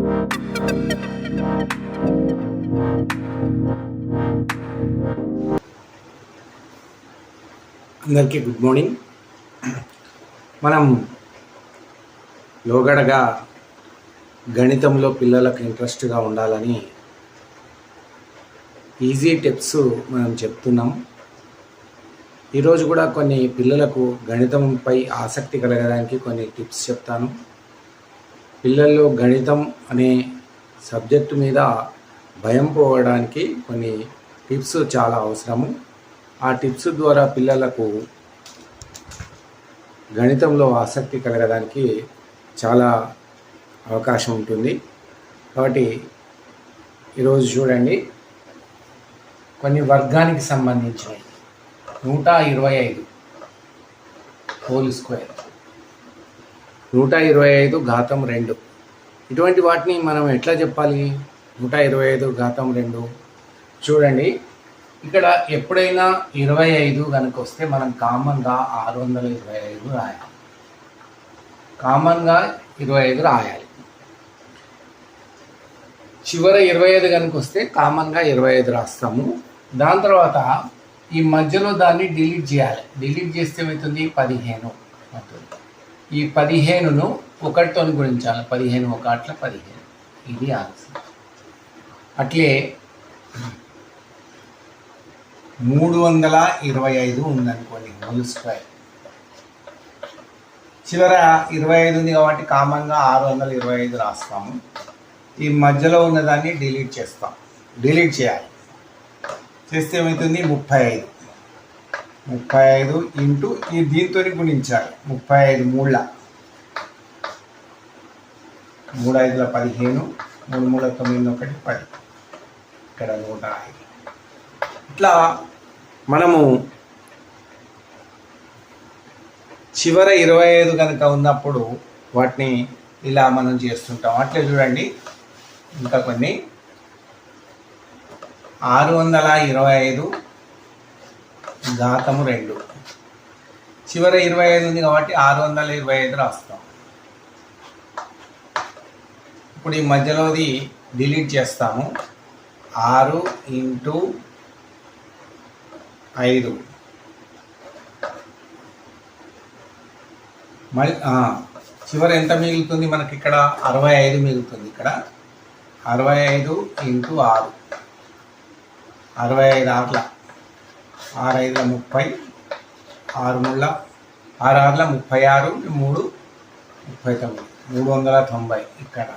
అందరికీ good morning. మనం లోగడగా గణితంలో పిల్లలకు ఇంట్రెస్ట్గా ఉండాలని ఈజీ టిప్స్ మనం చెప్తున్నాం. ఈరోజు కూడా కొన్ని పిల్లలకు గణితంపై ఆసక్తి కలగడానికి కొన్ని టిప్స్ చెప్తాను. పిల్లల్లో గణితం అనే సబ్జెక్టు మీద భయం పోవడానికి కొన్ని టిప్స్ చాలా అవసరము. ఆ టిప్స్ ద్వారా పిల్లలకు గణితంలో ఆసక్తి కలగడానికి చాలా అవకాశం ఉంటుంది. కాబట్టి ఈరోజు చూడండి, కొన్ని వర్గానికి సంబంధించినవి 125 హోల్ స్క్వేర్, 125 ఘాతం 2, ఇటువంటి వాటిని మనం ఎట్లా చెప్పాలి? 125 ఘాతం 2 చూడండి, ఇక్కడ ఎప్పుడైనా 25 కనుక వస్తే మనం కామన్గా 625 రాయాలి. కామన్గా 25 రాయాలి. చివర 25 కనుక వస్తే కామన్గా 25 రాస్తాము. దాని తర్వాత ఈ మధ్యలో దాన్ని డిలీట్ చేయాలి. డిలీట్ చేస్తే ఏమవుతుంది? 15 అవుతుంది. ఈ 15ను 1తో గుణించాలి. 15 1 15, ఇది ఆన్సర్. అట్లే 325 ఉందనుకోండి హోల్ స్క్వేర్. చివర 25 ఉంది కాబట్టి కామన్గా 625 రాస్తాము. ఈ మధ్యలో ఉన్నదాన్ని డిలీట్ చేయాలి. చేస్తే ఏమవుతుంది? 35 ఇంటూ ఈ దీంతో గుణించాలి. 35 3 5 15, 3 3 9 1 10, ఇక్కడ 105. ఇట్లా మనము చివర 25 కనుక ఉన్నప్పుడు వాటిని ఇలా మనం చేస్తుంటాం. అట్లే చూడండి, ఇంకా కొన్ని 625 ఘాతము 2, చివర 25 ఉంది కాబట్టి 625 రాస్తాం. ఇప్పుడు ఈ మధ్యలోది డిలీట్ చేస్తాము. 6 ఇంటూ 5 మళ్ళీ చివరి ఎంత మిగులుతుంది మనకి? ఇక్కడ 65 మిగులుతుంది. ఇక్కడ 65 ఇంటూ 6, 65 6 6 5 30, 6 3 6 6 36, 3 39, 390 ఇక్కడ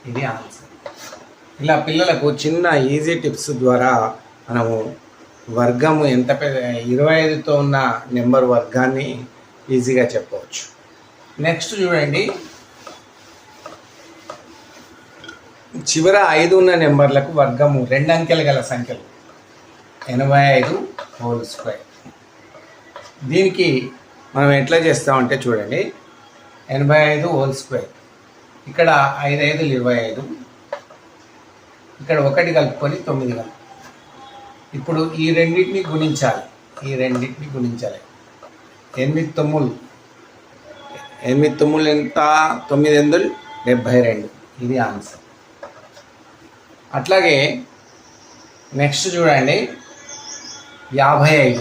ఇది ఆన్సర్. ఇలా పిల్లలకు చిన్న ఈజీ టిప్స్ ద్వారా మనము వర్గము ఎంత 25తో ఉన్న నెంబర్ వర్గాన్ని ఈజీగా చెప్పవచ్చు. నెక్స్ట్ చూడండి, చివర 5 ఉన్న నెంబర్లకు వర్గము 2 అంకెలు గల సంఖ్యలు 85 హోల్ స్క్వేర్. దీనికి మనం ఎట్లా చేస్తామంటే చూడండి, 85 హోల్ స్క్వేర్, ఇక్కడ 5 5 25, ఇక్కడ 1 కలుపుకొని 9 కలుపు. ఇప్పుడు ఈ రెండింటిని గుణించాలి. 8 9 ఎంత? 9 8 72, ఇది ఆన్సర్. అట్లాగే నెక్స్ట్ చూడండి, 55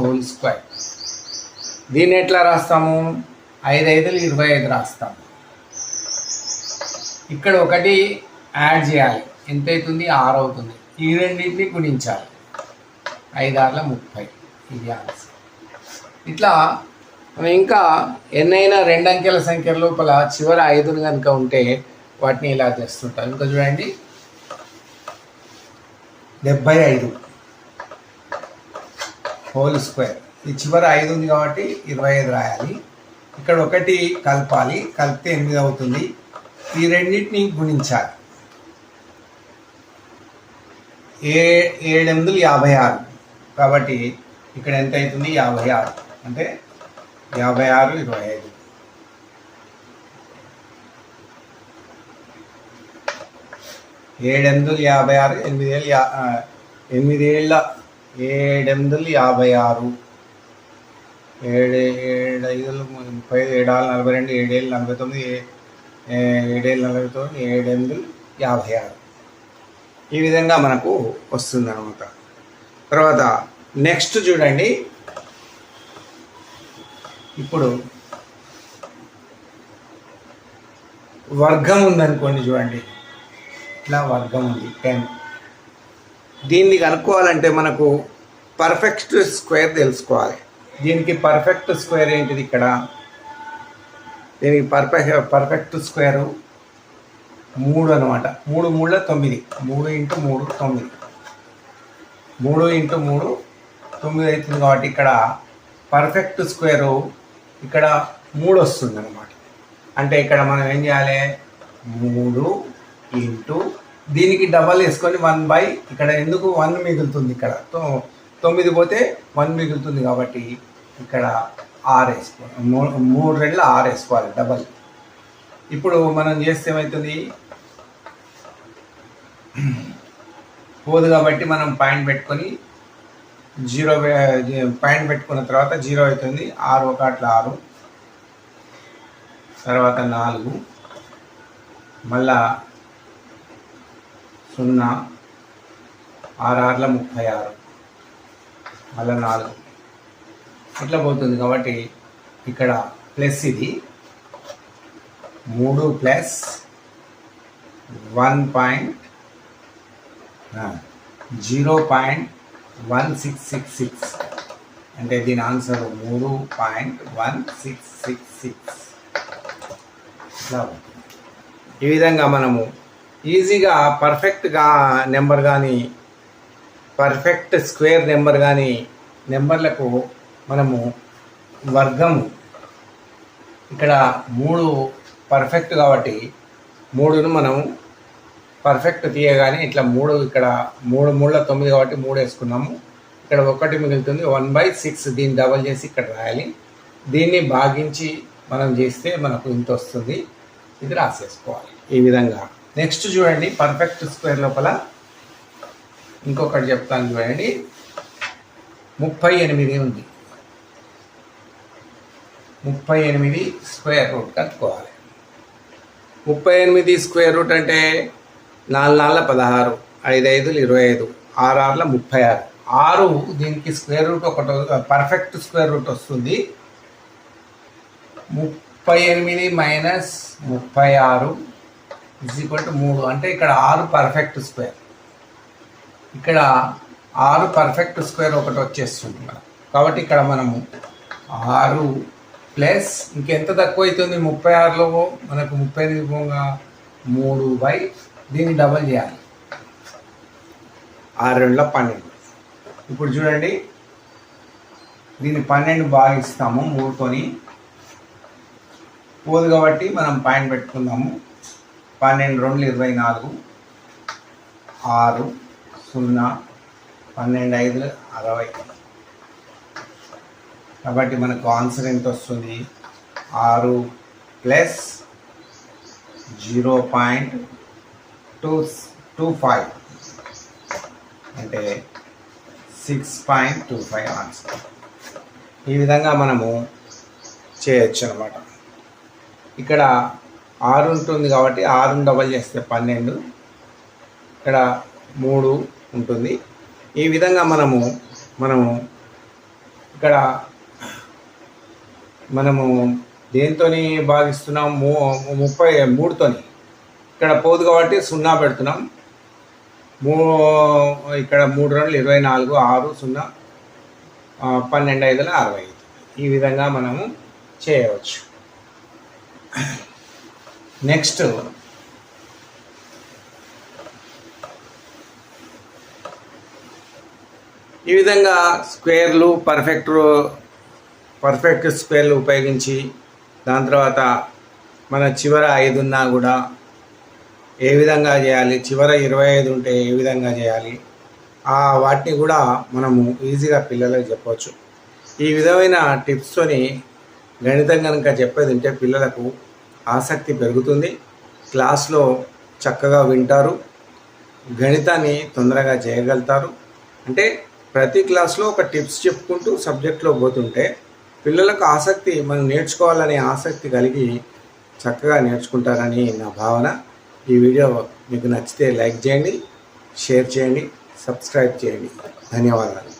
హోల్ స్క్వేర్. దీన్ని ఎట్లా రాస్తాము? 5 5 25 రాస్తాము. ఇక్కడ 1 యాడ్ చేయాలి. ఎంత అవుతుంది? 6 అవుతుంది. ఈ రెండింటిని గుణించాలి. 5 6 30, ఇది ఆన్సర్. ఇట్లా మనం ఇంకా ఎన్నైనా 2 అంకెల సంఖ్యల లోపల చివరి 5 కనుక ఉంటే వాటిని ఇలా చేస్తుంటాం. ఇంకా చూడండి, 75 హోల్ స్క్వేర్. ఈ చివరి 5 ఉంది కాబట్టి 25 రాయాలి. ఇక్కడ 1 కలపాలి. కలిపితే 8 అవుతుంది. ఈ రెండింటిని గుణించాలి. 7 8 56, కాబట్టి ఇక్కడ ఎంత అవుతుంది? 56, అంటే 56 25. 7 8 56, 8 7 8 56, ఏడు ఏడు ఐదులు 35, 7 6 42, 7 7 49, 7 49, 7 8 56. ఈ విధంగా మనకు వస్తుంది అనమాట. తర్వాత నెక్స్ట్ చూడండి, ఇప్పుడు వర్గం ఉందనుకోండి. చూడండి, ఇట్లా వర్గం ఉంది 10. దీన్ని కనుక్కోవాలంటే మనకు పర్ఫెక్ట్ స్క్వేర్ తెలుసుకోవాలి. దీనికి పర్ఫెక్ట్ స్క్వేర్ ఏంటిది? ఇక్కడ దీనికి పర్ఫెక్ట్ స్క్వేరు 3 అనమాట. 3 3 9. 3 × 3 9. 3 × 3 9 అవుతుంది. కాబట్టి ఇక్కడ పర్ఫెక్ట్ స్క్వేరు ఇక్కడ 3 వస్తుంది అనమాట. అంటే ఇక్కడ మనం ఏం చేయాలి? 3 × దీనికి డబల్ వేసుకొని 1/, ఇక్కడ ఎందుకు 1 మిగులుతుంది, ఇక్కడ 9 పోతే 1 మిగులుతుంది. కాబట్టి ఇక్కడ 6 వేసుకోవాలి. 3 2 6 వేసుకోవాలి డబల్. ఇప్పుడు మనం చేస్తే ఏమవుతుంది? పోదు కాబట్టి మనం పాయింట్ పెట్టుకొని 0 పాయింట్ పెట్టుకున్న తర్వాత 0 అవుతుంది. 6 1 6, తర్వాత 4, మళ్ళా 0, 6 6 36, మళ్ళీ 4 ఇట్లా పోతుంది. కాబట్టి ఇక్కడ ప్లస్ ఇది 3 + 0.1666, అంటే దీని ఆన్సర్ 3.1666. ఇట్లా ఈ విధంగా మనము ఈజీగా పర్ఫెక్ట్గా నెంబర్ కానీ, పర్ఫెక్ట్ స్క్వేర్ నెంబర్ కానీ, నెంబర్లకు మనము వర్గము ఇక్కడ 3 పర్ఫెక్ట్ కాబట్టి 3ను మనం పర్ఫెక్ట్ తీయగానే ఇట్లా 3 ఇక్కడ 3 3 9 కాబట్టి 3 వేసుకున్నాము. ఇక్కడ 1 మిగులుతుంది. 1/6 దీన్ని డబల్ చేసి ఇక్కడ రాయాలి. దీన్ని భాగించి మనం చేస్తే మనకు ఇంత వస్తుంది. ఇది రాసేసుకోవాలి ఈ విధంగా. నెక్స్ట్ చూడండి, పర్ఫెక్ట్ స్క్వేర్ లోపల ఇంకొకటి చెప్తాను చూడండి. 38 ఉంది. 38 స్క్వేర్ రూట్ కట్టుకోవాలి. 38 స్క్వేర్ రూట్ అంటే 4 4 16, 5 5 25, 6 6 36. 6 దీనికి స్క్వేర్ రూట్ ఒకటి పర్ఫెక్ట్ స్క్వేర్ రూట్ వస్తుంది. 38 - 36 = 3. అంటే ఇక్కడ 6 పర్ఫెక్ట్ స్క్వేర్, ఇక్కడ 6 పర్ఫెక్ట్ స్క్వేర్ ఒకటి వచ్చేస్తుంది మనకు. కాబట్టి ఇక్కడ మనము 6 ప్లస్ ఇంకెంత తక్కువ అవుతుంది? 36లో మనకు 38 పోగా 3/, దీన్ని డబల్ చేయాలి. 6 2 12. ఇప్పుడు చూడండి, దీన్ని 12 భాగిస్తాము 3తోని. పోదు కాబట్టి మనం పాయింట్ పెట్టుకుందాము. 12 2 24, 6 0, 12 5 60. కాబట్టి మనకు ఆన్సర్ ఎంత వస్తుంది? 6 + 0.225 అంటే 6.25 ఆన్సర్. ఈ విధంగా మనము చేయొచ్చు అన్నమాట. ఇక్కడ 6 ఉంటుంది కాబట్టి 6ను డబల్ చేస్తే 12, ఇక్కడ 3 ఉంటుంది. ఈ విధంగా మనము ఇక్కడ మనము దేంతోని భాగిస్తున్నాం? 33తోని. ఇక్కడ పోదు కాబట్టి 0 పెడుతున్నాం. ఇక్కడ 3 2 24, 6 0, 12 5 65. ఈ విధంగా మనము చేయవచ్చు. నెక్స్ట్ ఈ విధంగా స్క్వేర్లు పర్ఫెక్ట్ స్క్వేర్లు ఉపయోగించి, దాని తర్వాత మన చివర 5 ఉన్నా కూడా ఏ విధంగా చేయాలి, చివర 25 ఉంటే ఏ విధంగా చేయాలి, వాటిని కూడా మనము ఈజీగా పిల్లలకు చెప్పవచ్చు. ఈ విధమైన టిప్స్తోని గణితం కనుక చెప్పేది ఉంటే పిల్లలకు ఆసక్తి పెరుగుతుంది. క్లాస్లో చక్కగా వింటారు, గణితాన్ని తొందరగా చేయగలుగుతారు. అంటే ప్రతి క్లాస్లో ఒక టిప్స్ చెప్పుకుంటూ సబ్జెక్ట్లో పోతుంటే పిల్లలకు ఆసక్తి మనం నేర్చుకోవాలనే ఆసక్తి కలిగి చక్కగా నేర్చుకుంటారని నా భావన. ఈ వీడియో మీకు నచ్చితే లైక్ చేయండి, షేర్ చేయండి, సబ్స్క్రైబ్ చేయండి. ధన్యవాదాలు.